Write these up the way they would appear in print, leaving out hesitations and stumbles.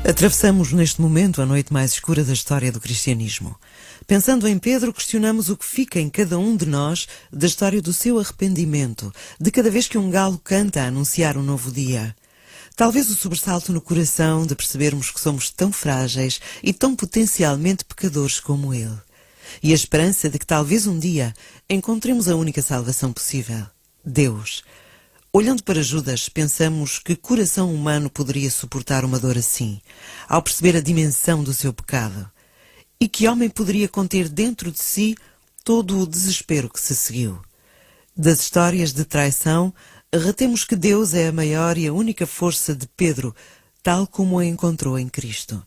Atravessamos neste momento a noite mais escura da história do cristianismo. Pensando em Pedro, questionamos o que fica em cada um de nós da história do seu arrependimento, de cada vez que um galo canta a anunciar um novo dia. Talvez o sobressalto no coração de percebermos que somos tão frágeis e tão potencialmente pecadores como ele. E a esperança de que talvez um dia encontremos a única salvação possível, Deus. Olhando para Judas, pensamos que coração humano poderia suportar uma dor assim, ao perceber a dimensão do seu pecado. E que homem poderia conter dentro de si todo o desespero que se seguiu. Das histórias de traição, retemos que Deus é a maior e a única força de Pedro, tal como a encontrou em Cristo.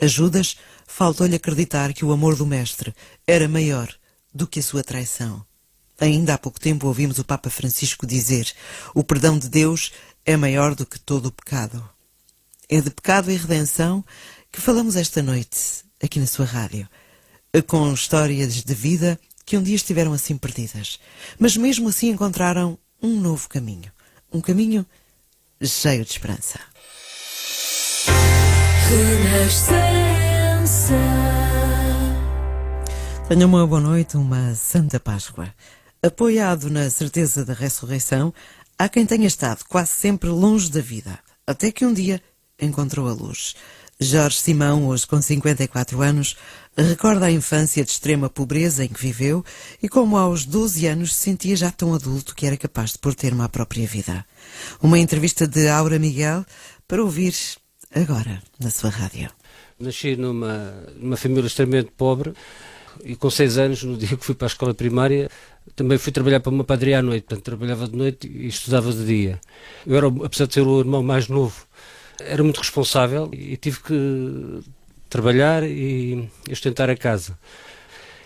A Judas faltou-lhe acreditar que o amor do Mestre era maior do que a sua traição. Ainda há pouco tempo ouvimos o Papa Francisco dizer: o perdão de Deus é maior do que todo o pecado. É de pecado e redenção que falamos esta noite, aqui na sua rádio, com histórias de vida que um dia estiveram assim perdidas, mas mesmo assim encontraram um novo caminho. Um caminho cheio de esperança. Renascença. Tenha uma boa noite, uma Santa Páscoa. Apoiado na certeza da ressurreição, há quem tenha estado quase sempre longe da vida, até que um dia encontrou a luz. Jorge Simão, hoje com 54 anos, recorda a infância de extrema pobreza em que viveu e como aos 12 anos se sentia já tão adulto que era capaz de pôr termo à própria vida. Uma entrevista de Aura Miguel para ouvir agora na sua rádio. Nasci numa família extremamente pobre e com 6 anos, no dia que fui para a escola primária, também fui trabalhar para uma padaria à noite. Portanto, trabalhava de noite e estudava de dia. Eu era, apesar de ser o irmão mais novo, era muito responsável e tive que trabalhar e sustentar a casa.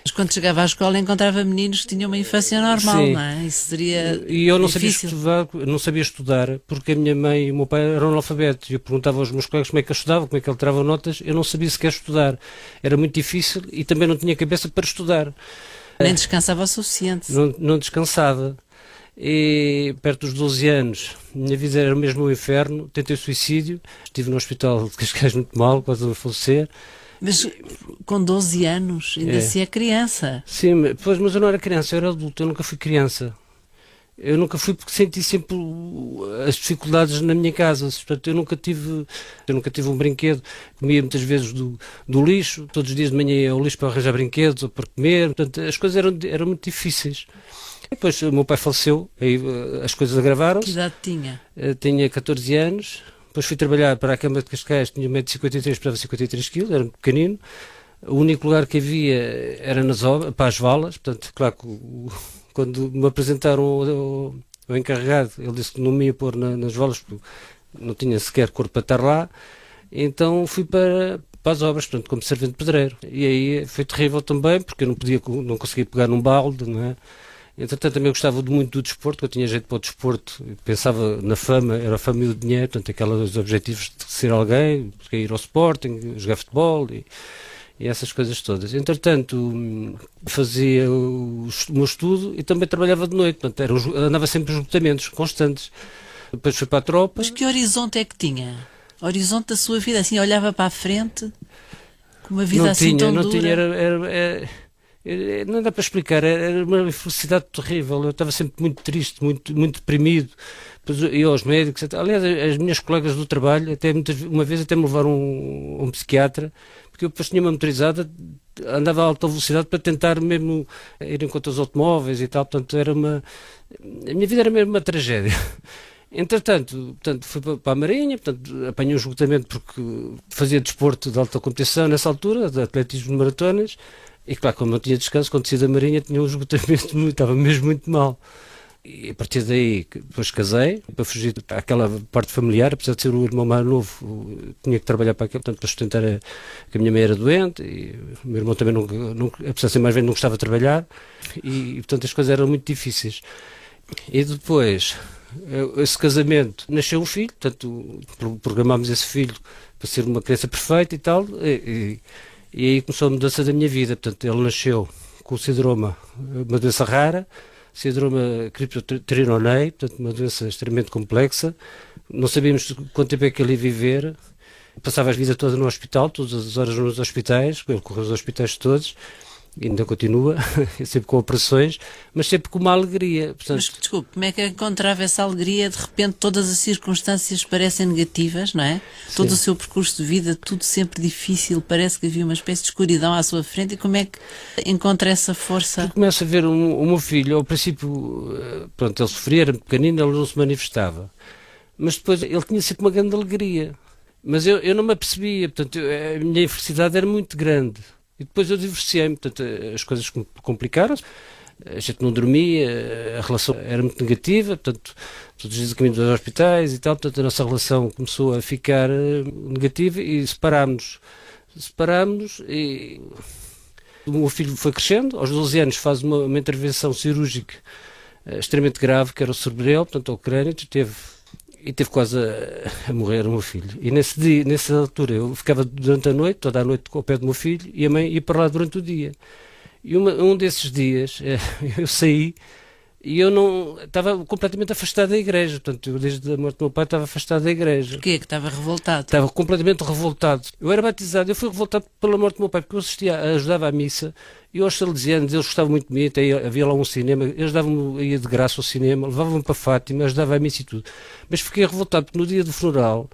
Mas quando chegava à escola encontrava meninos que tinham uma infância normal, Sim. não é? Isso seria E eu não difícil. não sabia estudar porque a minha mãe e o meu pai eram analfabetos. Eu perguntava aos meus colegas como é que eu estudava, como é que ele tirava notas. Eu não sabia sequer estudar. Era muito difícil e também não tinha cabeça para estudar. Nem descansava o suficiente. Não descansava. E perto dos 12 anos, minha vida era mesmo um inferno. Tentei suicídio, estive no hospital de Cascais muito mal, quase a falecer. Mas com 12 anos, ainda se é criança. Sim, mas eu não era criança, eu era adulto, eu nunca fui criança. Eu nunca fui porque senti sempre as dificuldades na minha casa. Portanto, eu nunca tive um brinquedo. Comia muitas vezes do lixo, todos os dias de manhã ia ao lixo para arranjar brinquedos ou para comer. Portanto, as coisas eram muito difíceis. E depois o meu pai faleceu, aí as coisas agravaram-se. Que idade tinha? Tinha 14 anos. Depois fui trabalhar para a Câmara de Cascais, tinha 1,53 m, pesava 53 kg, era muito pequenino. O único lugar que havia era nas obras, para as valas. Portanto, claro que quando me apresentaram o encarregado, ele disse que não me ia pôr nas valas, porque não tinha sequer corpo para estar lá. Então fui para as obras, portanto, como servente pedreiro. E aí foi terrível também, porque eu não conseguia pegar num balde, não é? Entretanto, também gostava muito do desporto, eu tinha jeito para o desporto, pensava na fama, era a fama e o dinheiro, portanto, aqueles objetivos de ser alguém, ir ao Sporting, jogar futebol e essas coisas todas. Entretanto, fazia o meu estudo e também trabalhava de noite, portanto, andava sempre em esgotamentos constantes. Depois fui para a tropa. Mas que horizonte é que tinha? O horizonte da sua vida, assim, olhava para a frente, com uma vida assim tão dura? Não tinha, não dá para explicar, era uma infelicidade terrível. Eu estava sempre muito triste, muito, muito deprimido. Depois eu ia aos médicos, aliás, as minhas colegas do trabalho, uma vez até me levaram um psiquiatra, porque eu depois tinha uma motorizada, andava a alta velocidade para tentar mesmo ir em contra os automóveis e tal, portanto a minha vida era mesmo uma tragédia. Entretanto, fui para a Marinha, portanto, apanhei um esgotamento porque fazia desporto de alta competição nessa altura, de atletismo de maratonas. E claro, como não tinha descanso, quando saí da Marinha tinha um esgotamento, estava mesmo muito mal. E a partir daí, depois casei, para fugir àquela parte familiar, apesar de ser o irmão mais novo, tinha que trabalhar para aquilo, portanto, para sustentar que a minha mãe era doente, e o meu irmão também, apesar de ser mais velho, não gostava de trabalhar, e portanto as coisas eram muito difíceis. E depois, esse casamento, nasceu um filho, portanto, programámos esse filho para ser uma criança perfeita e tal, e aí começou a mudança da minha vida. Portanto, ele nasceu com síndrome, uma doença rara, síndrome criptotrironei, portanto, uma doença extremamente complexa. Não sabíamos quanto tempo é que ele ia viver Passava a vida toda no hospital, todas as horas nos hospitais, ele correu os hospitais todos, ainda continua, sempre com operações, mas sempre com uma alegria. Portanto, mas, desculpe, como é que encontrava essa alegria? De repente todas as circunstâncias parecem negativas, não é? Sim. Todo o seu percurso de vida, tudo sempre difícil, parece que havia uma espécie de escuridão à sua frente, e como é que encontra essa força? Eu começo a ver o meu filho, ao princípio, pronto, ele sofria, era pequenino, ele não se manifestava, mas depois ele tinha sempre uma grande alegria, mas eu não me apercebia, portanto, a minha infelicidade era muito grande. E depois eu divorciei-me, portanto, as coisas complicaram-se, a gente não dormia, a relação era muito negativa, portanto, todos os dias a caminho dos hospitais e tal, portanto, a nossa relação começou a ficar negativa e separámos-nos. E o meu filho foi crescendo, aos 12 anos faz uma intervenção cirúrgica extremamente grave, que era o cerebral, portanto, ao crânio, teve quase a morrer o meu filho. E nessa altura eu ficava durante a noite, toda a noite ao pé do meu filho, e a mãe ia para lá durante o dia. E um desses dias eu saí e eu não estava completamente afastado da igreja. Portanto, eu desde a morte do meu pai estava afastado da igreja. Porquê? Que estava revoltado? Estava completamente revoltado. Eu era batizado, eu fui revoltado pela morte do meu pai, porque eu ajudava à missa, e aos salesianos, eles gostavam muito de mim, até havia lá um cinema, eles ia de graça ao cinema, levavam-me para Fátima, ajudava à missa e tudo. Mas fiquei revoltado, porque no dia do funeral,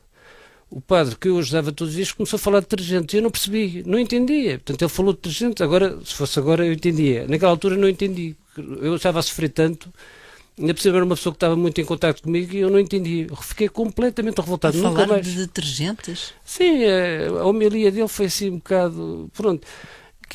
o padre que eu ajudava todos os dias começou a falar de detergente, e eu não percebi, não entendia. Portanto, ele falou de detergente, agora, se fosse agora, eu entendia. Naquela altura não entendi, eu estava a sofrer tanto, ainda por cima era uma pessoa que estava muito em contato comigo e eu não entendi. Fiquei completamente revoltado. A nunca falar mais. de detergentes? Sim, a homilia dele foi assim um bocado, pronto.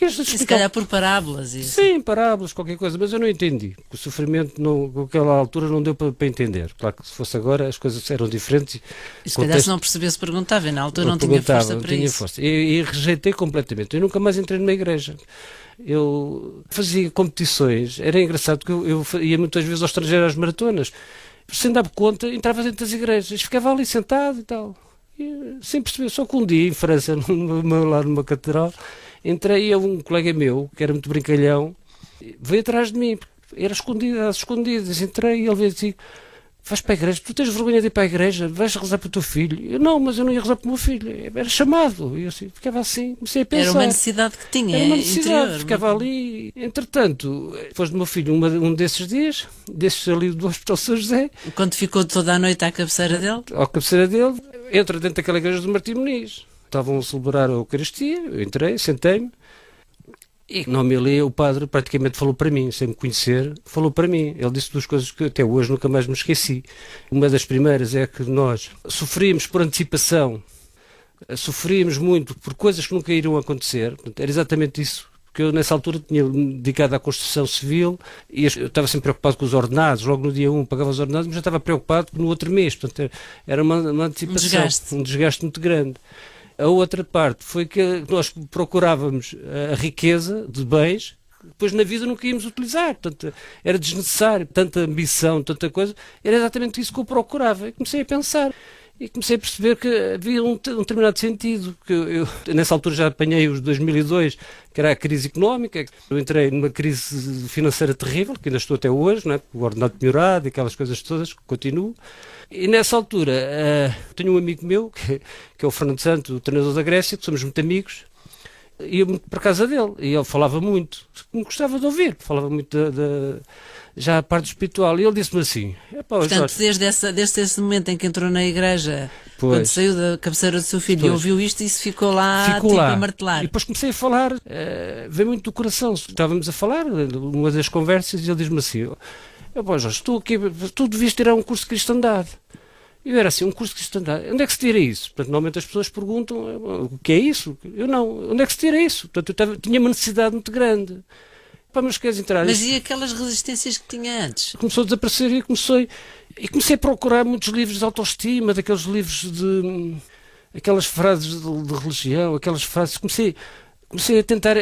E se calhar por parábolas. Isso. Sim, parábolas, qualquer coisa, mas eu não entendi. O sofrimento, naquela altura, não deu para entender. Claro que se fosse agora, as coisas eram diferentes. E se calhar se não percebesse, perguntava. E na altura não tinha força para isso. Força. E rejeitei completamente. Eu nunca mais entrei numa igreja. Eu fazia competições. Era engraçado, porque eu ia muitas vezes ao estrangeiro às maratonas. Sem dar conta, entrava dentro das igrejas. Ficava ali sentado e tal. E, sem perceber. Só que um dia, em França, lá numa catedral, entrei e um colega meu, que era muito brincalhão, veio atrás de mim, era escondido, às escondidas, entrei e ele veio assim, vais para a igreja, tu tens vergonha de ir para a igreja, vais rezar para o teu filho? Eu, não, mas eu não ia rezar para o meu filho, era chamado, e eu assim, ficava assim, comecei a pensar. Era uma necessidade que tinha, era uma necessidade, interior, ficava ali, entretanto, depois do meu filho, um desses dias, desses ali do Hospital São José. Quando ficou toda a noite à cabeceira dele? À cabeceira dele, entra dentro daquela igreja do Martim Muniz. Estavam a celebrar a Eucaristia, eu entrei, sentei-me, e na homilia o padre praticamente falou para mim, sem me conhecer, falou para mim. Ele disse duas coisas que até hoje nunca mais me esqueci. Uma das primeiras é que nós sofríamos por antecipação, sofríamos muito por coisas que nunca iriam acontecer. Portanto, era exatamente isso. Porque eu nessa altura tinha-me dedicado à construção civil e eu estava sempre preocupado com os ordenados. Logo no dia 1 pagava os ordenados, mas já estava preocupado no outro mês. Portanto, era uma antecipação, um desgaste muito grande. A outra parte foi que nós procurávamos a riqueza de bens que depois na vida não queríamos utilizar. Portanto, era desnecessário, tanta ambição, tanta coisa. Era exatamente isso que eu procurava. E comecei a pensar. E comecei a perceber que havia um determinado sentido. Que eu, nessa altura, já apanhei os 2002, que era a crise económica. Eu entrei numa crise financeira terrível, que ainda estou até hoje, não é? O ordenado melhorado e aquelas coisas todas, que continuo. E nessa altura, tenho um amigo meu, que é o Fernando Santos, o treinador da Grécia, que somos muito amigos, ia muito para a casa dele, e ele falava muito, me gostava de ouvir, falava muito já a parte espiritual, e ele disse-me assim... Portanto, desde esse momento em que entrou na igreja, quando saiu da cabeceira do seu filho e ouviu isto, isso ficou lá a martelar. E depois comecei a falar, veio muito do coração, estávamos a falar, numa das conversas, e ele diz-me assim... Jorge, estou aqui, tu devias tirar um curso de cristandade. Eu era assim, um curso de cristandade. Onde é que se tira isso? Portanto, normalmente as pessoas perguntam, o que é isso? Eu não, onde é que se tira isso? Portanto, eu tinha uma necessidade muito grande. Mas queres entrar? Mas e aquelas resistências que tinha antes? Começou a desaparecer e comecei a procurar muitos livros de autoestima, daqueles livros de... aquelas frases de religião, aquelas frases... Comecei a tentar,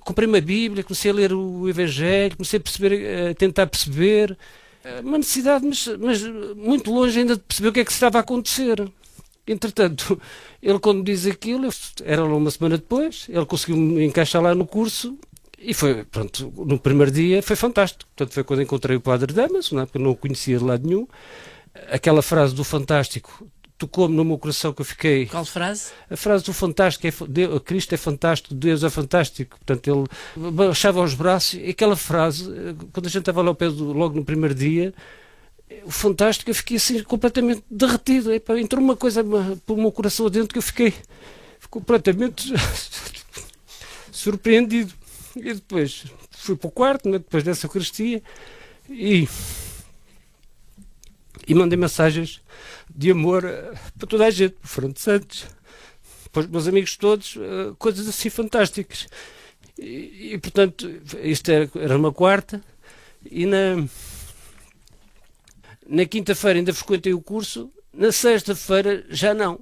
comprei uma Bíblia, comecei a ler o Evangelho, comecei a tentar perceber, uma necessidade, mas muito longe ainda de perceber o que é que estava a acontecer. Entretanto, ele quando me diz aquilo, era lá uma semana depois, ele conseguiu me encaixar lá no curso e foi, pronto, no primeiro dia foi fantástico. Portanto, foi quando encontrei o Padre Damaso, não é? Porque eu não o conhecia de lado nenhum. Aquela frase do fantástico tocou-me no meu coração que eu fiquei... Qual frase? A frase do fantástico, Cristo é fantástico, Deus é fantástico. Portanto, ele baixava os braços e aquela frase, quando a gente estava lá ao pé logo no primeiro dia, o fantástico, eu fiquei assim completamente derretido. Entrou uma coisa pelo meu coração adentro que eu fiquei completamente surpreendido. E depois fui para o quarto, né, depois dessa Eucaristia, e mandei mensagens de amor para toda a gente, para o Fernando Santos, para os meus amigos todos, coisas assim fantásticas. E portanto, isto era uma quarta, e na quinta-feira ainda frequentei o curso, na sexta-feira já não,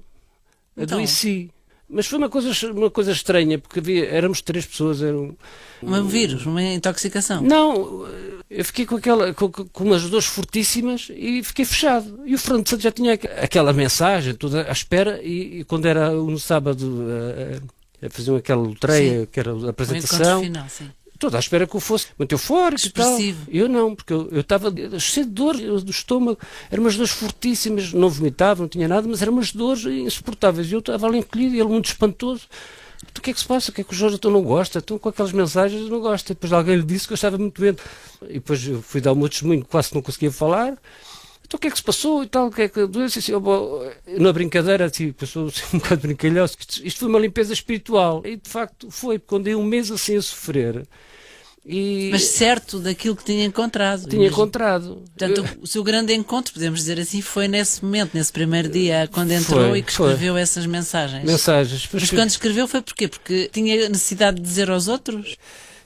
adoeci. Mas foi uma coisa estranha, porque éramos 3 pessoas. Um vírus, uma intoxicação? Não, eu fiquei com umas dores fortíssimas e fiquei fechado. E o Fernando Santos já tinha aquela mensagem toda à espera, e quando era no sábado faziam aquela lotreia, que era a apresentação, final, sim. Toda à espera que eu fosse muito eufórico e tal. Eu não, porque eu estava cheio de dor do estômago, eram umas dores fortíssimas, não vomitava, não tinha nada, mas eram umas dores insuportáveis. E eu estava ali encolhido e ele muito espantoso. O que é que se passa? O que é que o Jorge não gosta? Então, com aquelas mensagens, não gosta. Depois alguém lhe disse que eu estava muito doente. E depois eu fui dar o meu testemunho, quase não conseguia falar. Então, o que é que se passou e tal? O que é que doença? Assim, na brincadeira, assim, passou assim, um bocado brincalhoso. Isto foi uma limpeza espiritual. E, de facto, foi. Porque andei um mês assim a sofrer. Mas certo daquilo que tinha encontrado. Encontrado. Portanto, o seu grande encontro, podemos dizer assim, foi nesse momento, nesse primeiro dia, quando entrou e que escreveu essas mensagens. Mas quando escreveu foi porquê? Porque tinha necessidade de dizer aos outros?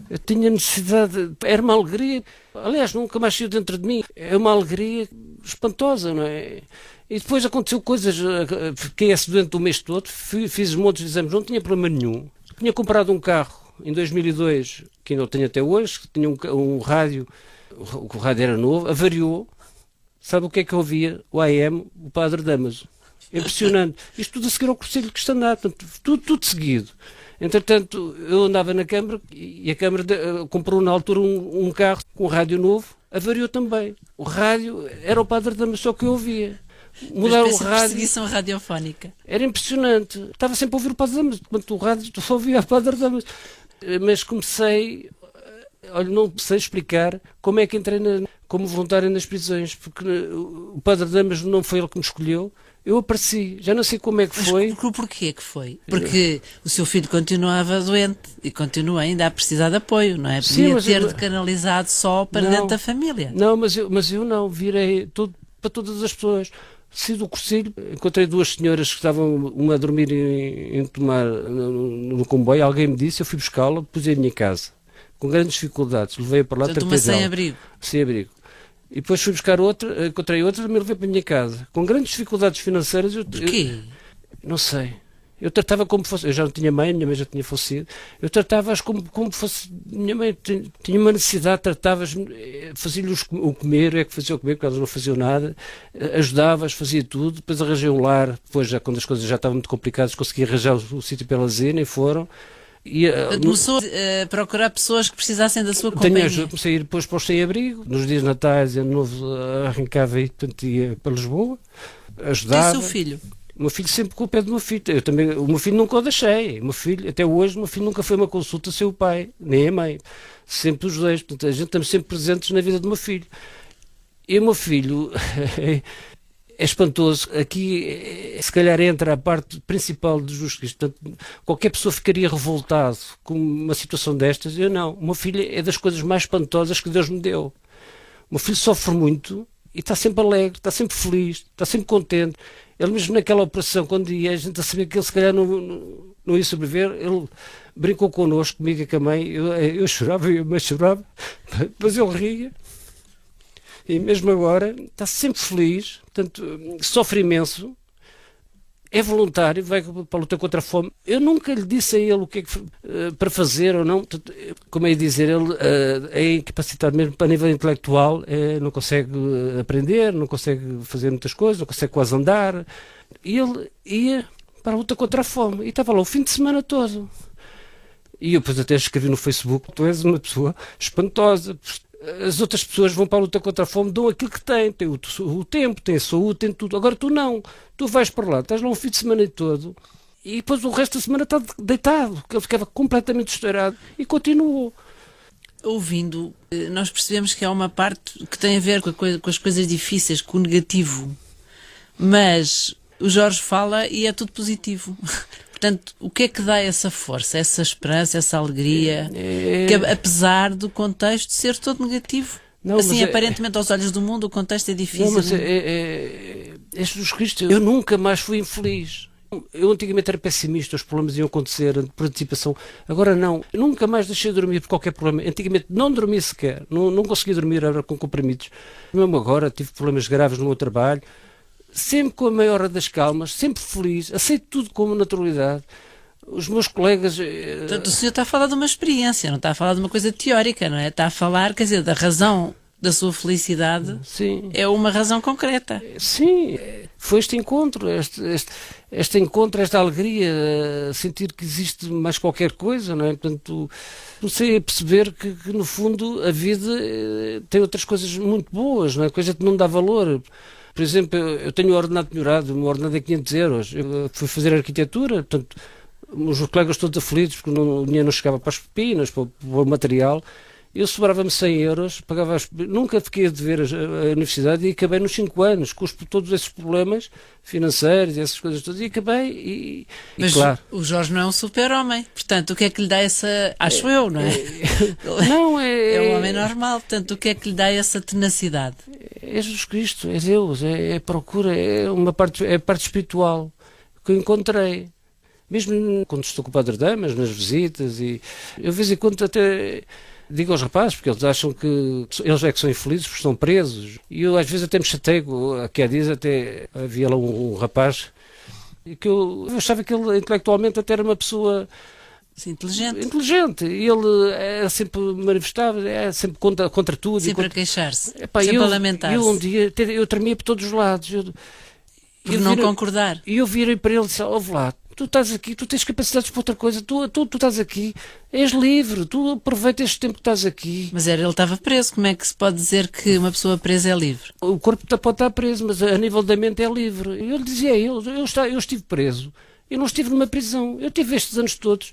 Eu tinha necessidade, era uma alegria, aliás, nunca mais saiu dentro de mim, é uma alegria espantosa, não é? E depois aconteceu coisas, fiquei doente o mês todo, fiz montes de exames, não tinha problema nenhum. Tinha comprado um carro em 2002, que ainda o tenho até hoje, que tinha um rádio, o rádio era novo, avariou. Sabe o que é que eu ouvia? O AM, o Padre Damaso. Impressionante. Isto tudo a seguir ao Conselho de Cristandade, tudo seguido. Entretanto, eu andava na Câmara e a Câmara comprou na altura um carro com um rádio novo, avariou também. O rádio era o Padre Damaso, só que eu ouvia. Mudar o rádio. Perseguição radiofónica. Era impressionante. Estava sempre a ouvir o Padre Damaso, quando o rádio só ouvia o Padre Damaso. Mas comecei, não sei explicar como é que entrei como voluntário nas prisões, porque o Padre Damaso não foi ele que me escolheu, eu apareci, já não sei como é que foi. Mas porquê que foi? Porque o seu filho continuava doente e continua ainda a precisar de apoio, não é? Podia ter canalizado só para dentro da família. Não, mas eu não, virei para todas as pessoas. Saí do Conselho, encontrei 2 senhoras que estavam uma a dormir em tomar no comboio, alguém me disse, eu fui buscá-la, pus em minha casa, com grandes dificuldades, levei-a para lá, portanto, uma sem-abrigo. Sem-abrigo. E depois fui buscar outra, encontrei outra, também levei para a minha casa, com grandes dificuldades financeiras. Porquê? Não sei. Eu tratava como fosse, eu já não tinha mãe, a minha mãe já tinha falecido, eu tratava-as como fosse, minha mãe tinha uma necessidade, tratava-as, fazia-lhes o comer, é que fazia o comer, porque elas não faziam nada, ajudava-as, fazia tudo, depois arranjei um lar, depois já quando as coisas já estavam muito complicadas, consegui arranjar o sítio para elas irem, foram. Começou a procurar pessoas que precisassem da sua companhia. Comecei a ir depois para o sem-abrigo, nos dias natais, ano novo, arrancava e portanto, ia para Lisboa, ajudava. E o seu filho? O meu filho sempre com o pé do meu filho. O meu filho nunca o deixei. O meu filho, até hoje, o meu filho nunca foi uma consulta sem o pai, nem a mãe. Sempre os dois. Portanto, a gente estamos sempre presentes na vida do meu filho. E o meu filho é espantoso. Aqui, se calhar, entra a parte principal de justiça. Portanto, qualquer pessoa ficaria revoltado com uma situação destas. Eu não. O meu filho é das coisas mais espantosas que Deus me deu. O meu filho sofre muito e está sempre alegre, está sempre feliz, está sempre contente. Ele mesmo naquela operação, quando ia, a gente a saber que ele se calhar não ia sobreviver, ele brincou connosco, comigo e com a mãe, eu chorava, mas chorava, mas ele ria. E mesmo agora está sempre feliz, portanto, sofre imenso, é voluntário, vai para a luta contra a fome. Eu nunca lhe disse a ele o que é que para fazer ou não. Como é a dizer, ele é incapacitado mesmo para nível intelectual, não consegue aprender, não consegue fazer muitas coisas, não consegue quase andar. E ele ia para a luta contra a fome e estava lá o fim de semana todo. E eu depois até escrevi no Facebook, tu és uma pessoa espantosa. As outras pessoas vão para a luta contra a fome, dão aquilo que têm, têm o tempo, têm a saúde, têm tudo. Agora tu não, tu vais para lá, estás lá um fim de semana todo e depois o resto da semana está deitado, que ele ficava completamente estourado e continuou. Ouvindo, nós percebemos que há uma parte que tem a ver com as coisas difíceis, com o negativo, mas o Jorge fala e é tudo positivo. Portanto, o que é que dá essa força, essa esperança, essa alegria, que apesar do contexto ser todo negativo? Não, assim, aparentemente aos olhos do mundo o contexto é difícil. Não, mas Jesus Cristo, eu nunca mais fui infeliz. Eu antigamente era pessimista, os problemas iam acontecer por antecipação. Agora não, eu nunca mais deixei de dormir por qualquer problema. Antigamente não dormia sequer, não conseguia dormir com comprimidos. Mesmo agora tive problemas graves no meu trabalho, sempre com a maior das calmas, sempre feliz, aceito tudo com naturalidade. Os meus colegas... Portanto, o senhor está a falar de uma experiência, não está a falar de uma coisa teórica, não é? Está a falar, quer dizer, da razão da sua felicidade. Sim. É uma razão concreta. Sim, foi este encontro, este encontro, esta alegria, sentir que existe mais qualquer coisa, não é? Portanto, comecei a perceber que no fundo a vida tem outras coisas muito boas, não é? Coisa que não dá valor. Por exemplo, eu tenho o ordenado melhorado, o meu ordenado é 500 euros. Eu fui fazer arquitetura, portanto, os colegas todos aflitos porque o dinheiro não chegava para as pepinas, para o material. Eu sobrava-me 100 euros, pagava nunca fiquei a dever a universidade e acabei nos 5 anos, com todos esses problemas financeiros e essas coisas todas, e acabei Mas claro. O Jorge não é um super-homem, portanto, o que é que lhe dá essa... Acho eu, não é? Não, é um homem normal, portanto, o que é que lhe dá essa tenacidade? É Jesus Cristo, é Deus, é procura, é a parte espiritual que eu encontrei. Mesmo quando estou com o Padre Damas, nas visitas, e eu de vez em quando até... Digo aos rapazes, porque eles acham que eles é que são infelizes porque estão presos. E eu às vezes até me chateio, aqui há dias até havia lá um rapaz, e que eu achava que ele intelectualmente até era uma pessoa inteligente. E ele era sempre manifestava, era sempre contra tudo. Sempre a queixar-se, sempre a lamentar-se. Eu um dia, eu tremia por todos os lados. Por não concordar. E eu virei para ele e disse, ouve lá, tu estás aqui, tu tens capacidades para outra coisa, tu estás aqui, és livre, tu aproveita este tempo que estás aqui. Mas ele estava preso, como é que se pode dizer que uma pessoa presa é livre? O corpo pode estar preso, mas a nível da mente é livre. E eu lhe dizia a ele, eu estive preso, eu não estive numa prisão, eu tive estes anos todos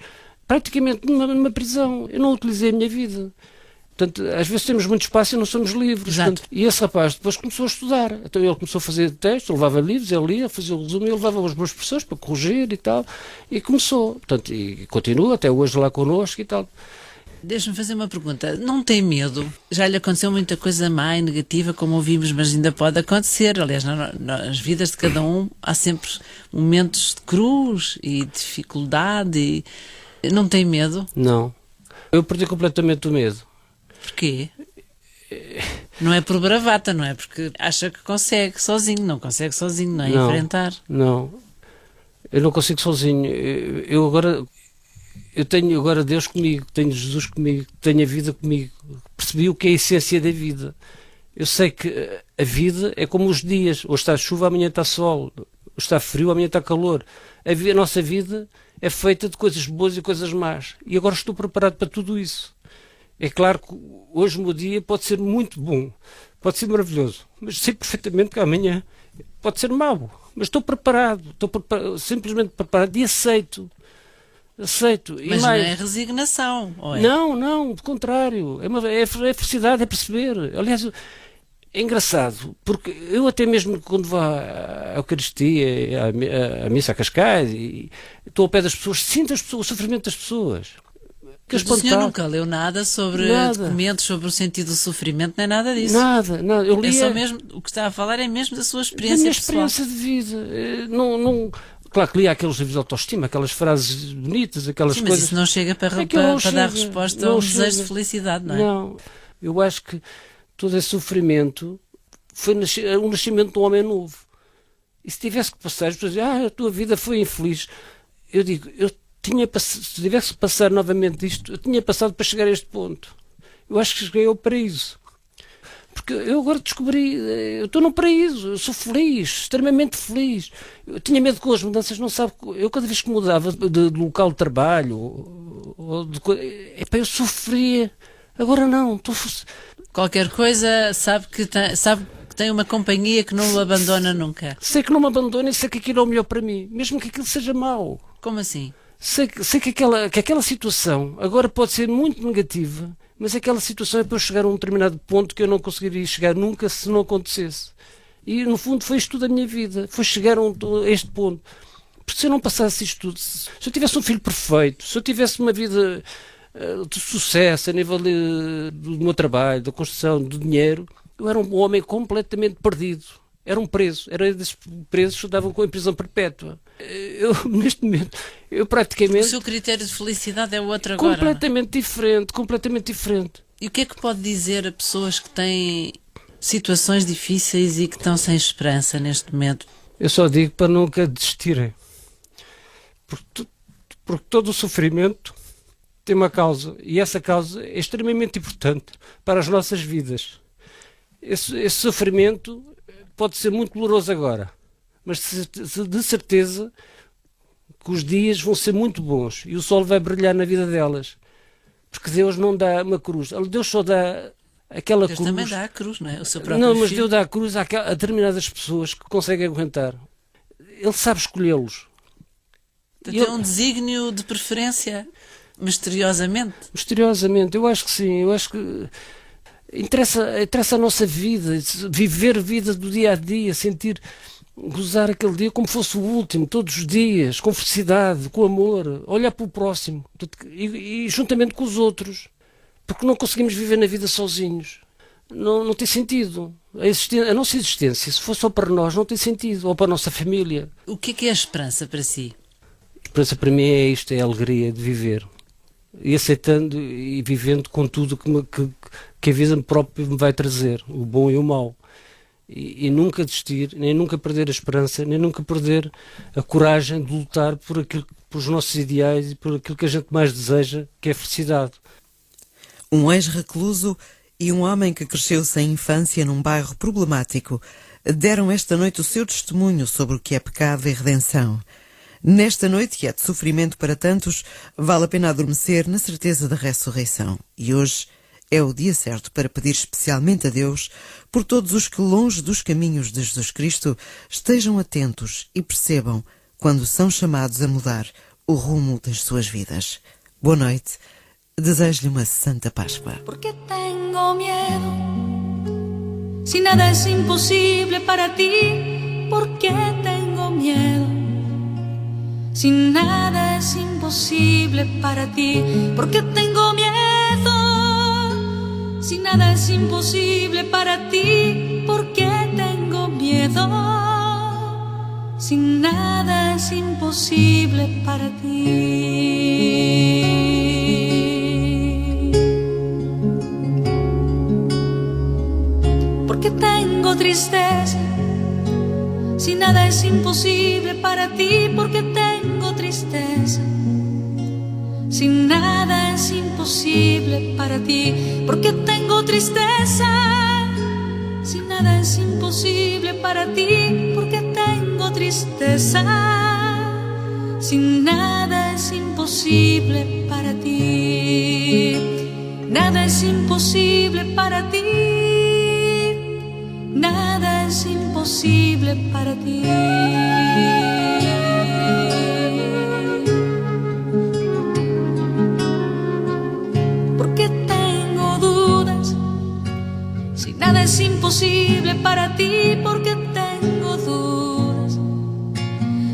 praticamente numa prisão, eu não utilizei a minha vida. Portanto, às vezes temos muito espaço e não somos livres. Portanto, e esse rapaz depois começou a estudar. Então ele começou a fazer textos, levava livros, ele lia, fazia o resumo, ele levava os meus professores para corrigir e tal. E começou. Portanto, e continua até hoje lá connosco e tal. Deixa-me fazer uma pergunta. Não tem medo? Já lhe aconteceu muita coisa má e negativa, como ouvimos, mas ainda pode acontecer. Aliás, nas vidas de cada um há sempre momentos de cruz e dificuldade. Não tem medo? Não. Eu perdi completamente o medo. Porquê? Não é por bravata, não é? Porque acha que consegue sozinho, não consegue sozinho, não é? Não, enfrentar. Não, eu não consigo sozinho. Eu tenho agora Deus comigo, tenho Jesus comigo, tenho a vida comigo. Percebi o que é a essência da vida. Eu sei que a vida é como os dias. Hoje está chuva, amanhã está sol. Hoje está frio, amanhã está calor. A nossa vida é feita de coisas boas e coisas más. E agora estou preparado para tudo isso. É claro que hoje o meu dia pode ser muito bom, pode ser maravilhoso, mas sei perfeitamente que amanhã pode ser mau. Mas estou preparado, simplesmente preparado e aceito. Mas e mais, não é resignação, ou é? Não, pelo contrário, é felicidade, é perceber. Aliás, é engraçado, porque eu até mesmo quando vou à Eucaristia, à missa a Cascais, e estou ao pé das pessoas, sinto o sofrimento das pessoas. Mas o senhor nunca leu nada sobre documentos, sobre o sentido do sofrimento, nem nada disso? Nada. Eu li... o que está a falar é mesmo da sua experiência pessoal. Da minha experiência de vida. Claro que li aqueles livros de autoestima, aquelas frases bonitas, aquelas coisas... Mas isso não chega para dar resposta a um desejo de felicidade, não é? Não. Eu acho que todo esse sofrimento foi o nascimento de um homem novo. E se tivesse que passar, as pessoas dizem, a tua vida foi infeliz. Eu digo, se tivesse que passar novamente isto, eu tinha passado para chegar a este ponto. Eu acho que cheguei ao paraíso. Porque eu agora descobri, eu estou no paraíso, eu sou feliz, extremamente feliz. Eu tinha medo com as mudanças, não sabe, eu cada vez que mudava de local de trabalho, eu sofria. Agora não, qualquer coisa, sabe que tem uma companhia que não o abandona nunca. Sei que não me abandona e sei que aquilo é o melhor para mim, mesmo que aquilo seja mau. Como assim? Sei que aquela situação agora pode ser muito negativa, mas aquela situação é para eu chegar a um determinado ponto que eu não conseguiria chegar nunca se não acontecesse. E no fundo foi isto tudo a minha vida, foi chegar a este ponto. Porque se eu não passasse isto tudo, se eu tivesse um filho perfeito, se eu tivesse uma vida de sucesso a nível do meu trabalho, da construção, do dinheiro, eu era um homem completamente perdido. Era um preso, era desses presos que davam com a prisão perpétua. Eu, neste momento, eu praticamente... O seu critério de felicidade é outro agora. Completamente diferente, completamente diferente. E o que é que pode dizer a pessoas que têm situações difíceis e que estão sem esperança neste momento? Eu só digo para nunca desistirem. Porque todo o sofrimento tem uma causa, e essa causa é extremamente importante para as nossas vidas. Esse sofrimento pode ser muito doloroso agora, mas de certeza que os dias vão ser muito bons e o sol vai brilhar na vida delas. Porque Deus não dá uma cruz, Deus só dá aquela Deus cruz. também dá a cruz, não é? O seu próprio Não, mas filho. Deus dá a cruz a determinadas pessoas que conseguem aguentar. Ele sabe escolhê-los. Tem um desígnio de preferência, misteriosamente. Misteriosamente, eu acho que sim, eu acho que interessa a nossa vida, viver a vida do dia a dia, gozar aquele dia como fosse o último, todos os dias, com felicidade, com amor, olhar para o próximo e juntamente com os outros, porque não conseguimos viver na vida sozinhos. Não tem sentido. A nossa existência, se for só para nós, não tem sentido, ou para a nossa família. O que é a esperança para si? A esperança para mim é isto, é a alegria de viver. E aceitando e vivendo com tudo que a vida própria me vai trazer, o bom e o mau. E nunca desistir, nem nunca perder a esperança, nem nunca perder a coragem de lutar por os nossos ideais e por aquilo que a gente mais deseja, que é a felicidade. Um ex-recluso e um homem que cresceu sem infância num bairro problemático deram esta noite o seu testemunho sobre o que é pecado e redenção. Nesta noite, que é de sofrimento para tantos, vale a pena adormecer na certeza da ressurreição. E hoje é o dia certo para pedir especialmente a Deus por todos os que, longe dos caminhos de Jesus Cristo, estejam atentos e percebam quando são chamados a mudar o rumo das suas vidas. Boa noite. Desejo-lhe uma Santa Páscoa. Porque tengo miedo, si nada es imposible para ti, porque tengo miedo, si nada es imposible para ti, porque tengo miedo, si nada es imposible para ti, porque tengo miedo, si nada es imposible para ti. Porque tengo tristeza, si nada es imposible para ti, porque tengo tristeza, si nada es imposible para ti, porque tengo tristeza, si nada es imposible para ti, porque tengo tristeza, si nada es imposible para ti, nada es imposible para ti. Nada es imposible para ti. Porque tengo dudas, si nada es imposible para ti, porque tengo dudas,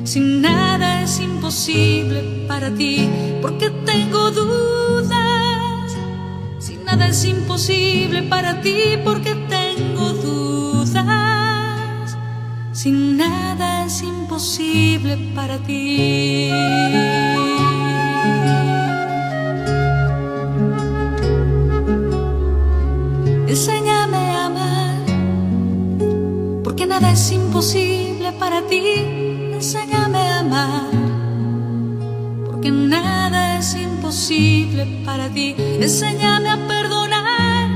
si nada es imposible para ti, porque tengo dudas, si nada es imposible para ti, porque tengo dudas. Si nada es imposible para ti. Enséñame a amar, porque nada es imposible para ti. Enséñame a amar, porque nada es imposible para ti. Enséñame a perdonar,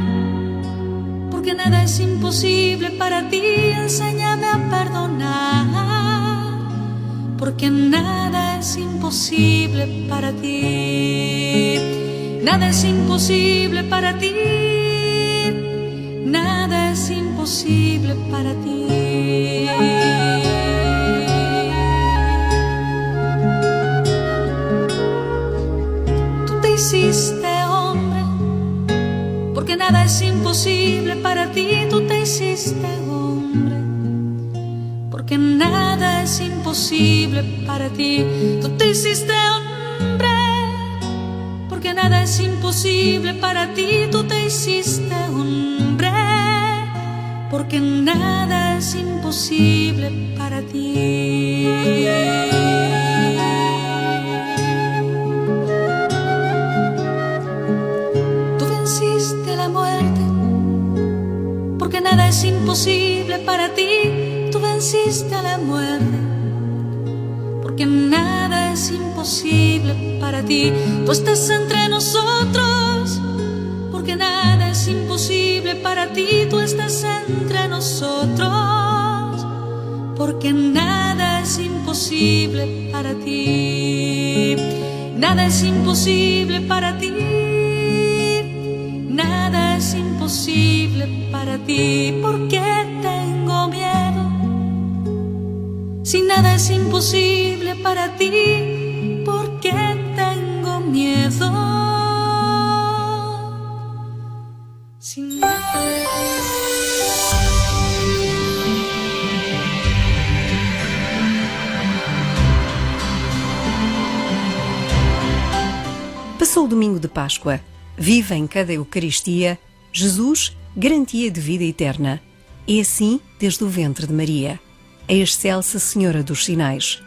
porque nada es imposible para ti. Enséñame a perdonar, porque nada es imposible para ti. Nada es imposible para ti. imposible para ti. Tú te hiciste hombre, porque nada es imposible para ti. Tú te hiciste hombre, porque nada es imposible para ti. Tú te hiciste hombre, porque nada es imposible para ti. Tú te hiciste hombre, porque nada es imposible para ti. Tú venciste la muerte, porque nada es imposible para ti. Tú venciste a la muerte, porque nada es imposible para ti. Tú estás entre nosotros, porque nada es imposible para ti. Tú estás entre nosotros, porque nada es imposible para ti. Nada es imposible para ti. Nada es imposible para ti. ¿Por qué tengo miedo? Si nada es imposible para ti, ¿por qué tengo miedo? Si nada... Passou o domingo de Páscoa. Viva em cada Eucaristia Jesus, garantia de vida eterna. E assim desde o ventre de Maria, a excelsa Senhora dos Sinais.